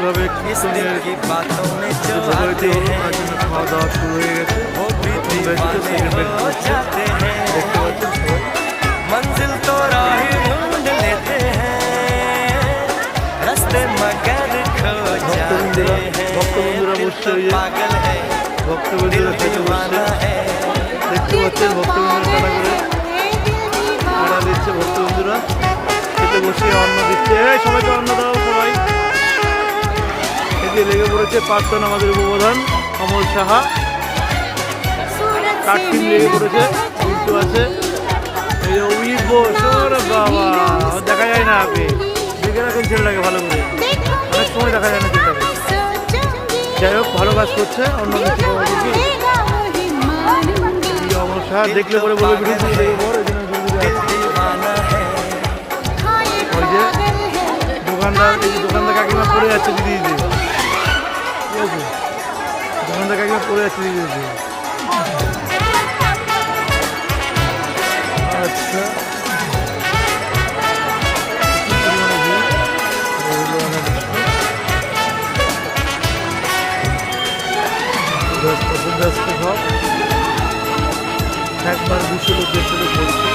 এইভাবে কীর্তনের প্রতিযোগিতা হলো, তার জন্য খাওয়া দাওয়া শুরু হয়ে গেছে। সেলিব্রেট করছে, দেখতে পাচ্ছেন সবাই। मंजिल तो राह ढूंढ लेते हैं रास्ते मगर खो जाते हैं ভক্তবন্ধুরা বসছে, ওই যে पागल है ভক্তবন্ধুরা খেতে বসছে, দেখতে পাচ্ছেন ভক্তবন্ধুরা টাটা দিচ্ছে, ভক্তবন্ধুরা খেতে বসে অন্ন দিচ্ছে। এই সবাইকে অন্ন দাও সবাই। এদিকে লেগে পড়েছে প্রাক্তন আমাদের উপপ্রধান অমল সাহা, কাঠ টিম লেগে পড়েছে, কিন্তু আছে এই যে উইক বোস। ওরে বাবা, দেখা যায় না, আপনি দেখে রাখুন ছেলেটাকে ভালো করে, অনেক সময় দেখা যায় না ছেলেটাকে। যাই হোক, ভালো কাজ করছে। অন্য কিছু অমল সাহা দেখলে পরে বলবে বিরুদ্ধে লেগে পড়, এই জন্য ওই যে দোকানদার, এই যে দোকানদার কাকিমা পড়ে যাচ্ছে দিদি দিদি, ঠিক আছে, দোকানদার কাকিমা পড়ে যাচ্ছে দিদি দিদি। আচ্ছা, ব্যস্ত সব, একবার 200 লোক 150 লোক বলছে।